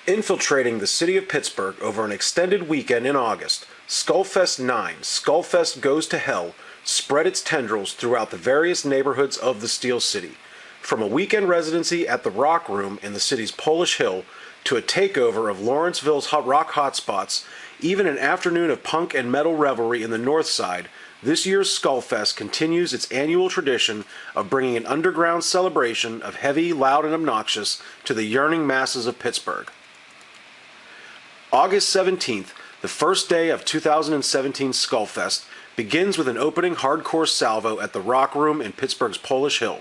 Infiltrating the city of Pittsburgh over an extended weekend in August, Skullfest 9, Skullfest Goes to Hell, spread its tendrils throughout the various neighborhoods of the Steel City. From a weekend residency at the Rock Room in the city's Polish Hill to a takeover of Lawrenceville's rock hotspots, even an afternoon of punk and metal revelry in the North Side, this year's Skullfest continues its annual tradition of bringing an underground celebration of heavy, loud, and obnoxious to the yearning masses of Pittsburgh. August 17th, the first day of 2017 Skullfest, begins with an opening hardcore salvo at the Rock Room in Pittsburgh's Polish Hill,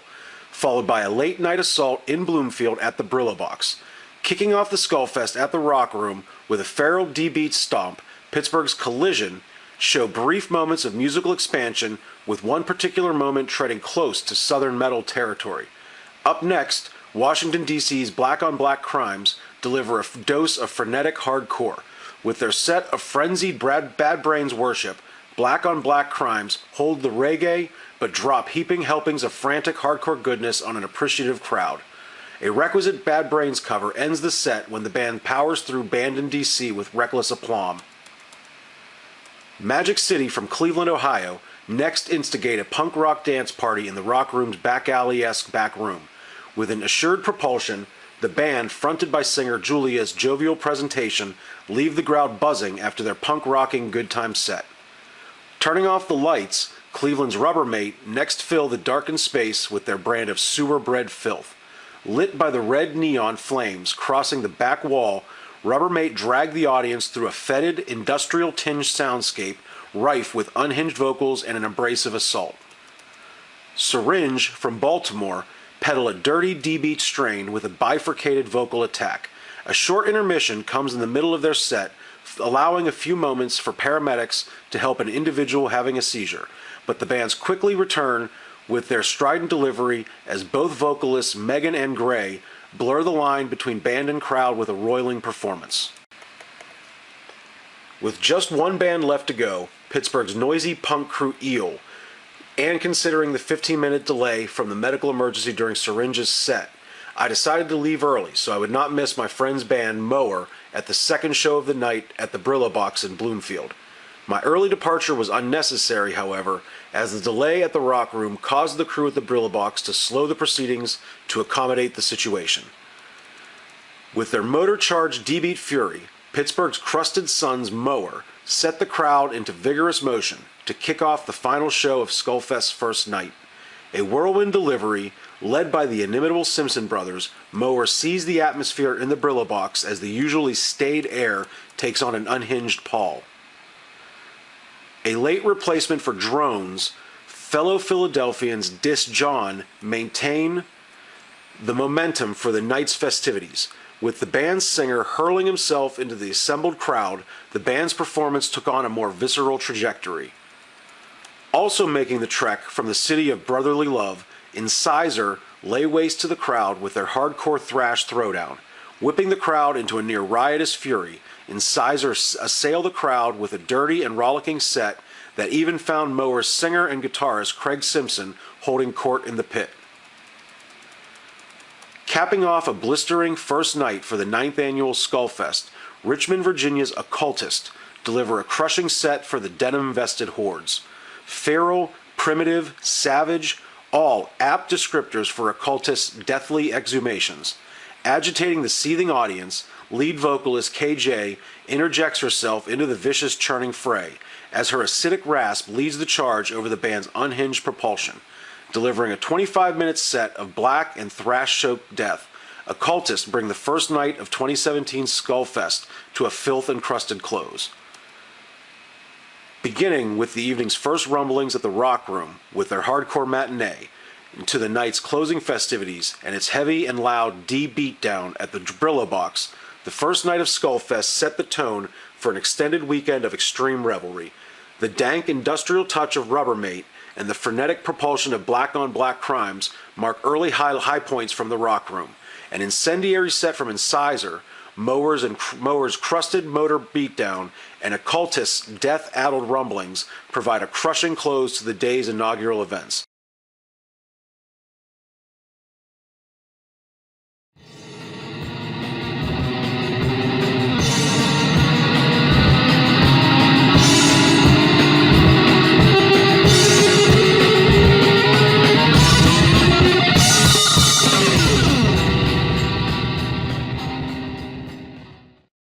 followed by a late-night assault in Bloomfield at the Brillo Box. Kicking off the Skullfest at the Rock Room with a feral D-beat stomp, Pittsburgh's Collision show brief moments of musical expansion, with one particular moment treading close to Southern metal territory. Up next, Washington, D.C.'s Black on Black Crimes deliver a dose of frenetic hardcore. With their set of frenzied Bad Brains worship, Black on Black Crimes hold the reggae but drop heaping helpings of frantic hardcore goodness on an appreciative crowd. A requisite Bad Brains cover ends the set when the band powers through Band in D.C. with reckless aplomb. Magic City from Cleveland, Ohio, next instigate a punk rock dance party in the Rock Room's back alley-esque back room. With an assured propulsion, the band, fronted by singer Julia's jovial presentation, leave the crowd buzzing after their punk-rocking good time set. Turning off the lights, Cleveland's Rubbermaid next fill the darkened space with their brand of sewer-bred filth. Lit by the red neon flames crossing the back wall, Rubbermaid drag the audience through a fetid, industrial-tinged soundscape rife with unhinged vocals and an abrasive assault. Syringe from Baltimore pedal a dirty D-beat strain with a bifurcated vocal attack. A short intermission comes in the middle of their set, allowing a few moments for paramedics to help an individual having a seizure, but the bands quickly return with their strident delivery as both vocalists Megan and Gray blur the line between band and crowd with a roiling performance. With just one band left to go, Pittsburgh's noisy punk crew Eel, and considering the 15-minute delay from the medical emergency during Syringe's set, I decided to leave early so I would not miss my friend's band Mower at the second show of the night at the Brillo Box in Bloomfield. My early departure was unnecessary, however, as the delay at the Rock Room caused the crew at the Brillo Box to slow the proceedings to accommodate the situation. With their motor-charged D-beat fury, Pittsburgh's crusted sons Mower set the crowd into vigorous motion to kick off the final show of Skullfest's first night. A whirlwind delivery, led by the inimitable Simpson brothers, Mower seized the atmosphere in the Brillo Box as the usually staid air takes on an unhinged pall. A late replacement for Drones, fellow Philadelphians Dis John maintain the momentum for the night's festivities. With the band's singer hurling himself into the assembled crowd, the band's performance took on a more visceral trajectory. Also making the trek from the city of brotherly love, Incisor lay waste to the crowd with their hardcore thrash throwdown. Whipping the crowd into a near riotous fury, Incisor assailed the crowd with a dirty and rollicking set that even found Mower's singer and guitarist Craig Simpson holding court in the pit. Capping off a blistering first night for the 9th annual Skullfest, Richmond, Virginia's Occultist deliver a crushing set for the denim-vested hordes. Feral, primitive, savage, all apt descriptors for Occultist's deathly exhumations. Agitating the seething audience, lead vocalist KJ interjects herself into the vicious churning fray, as her acidic rasp leads the charge over the band's unhinged propulsion. Delivering a 25-minute set of black and thrash-soaked death, Occultists bring the first night of 2017 Skullfest to a filth-encrusted close. Beginning with the evening's first rumblings at the Rock Room with their hardcore matinee, into the night's closing festivities and its heavy and loud D-beatdown at the Brillo Box, the first night of Skullfest set the tone for an extended weekend of extreme revelry. The dank industrial touch of Rubbermaid and the frenetic propulsion of Black on Black Crimes mark early high points from the Rock Room. An incendiary set from Incisor, Mower's crusted motor beatdown, and Occultist's death-addled rumblings provide a crushing close to the day's inaugural events.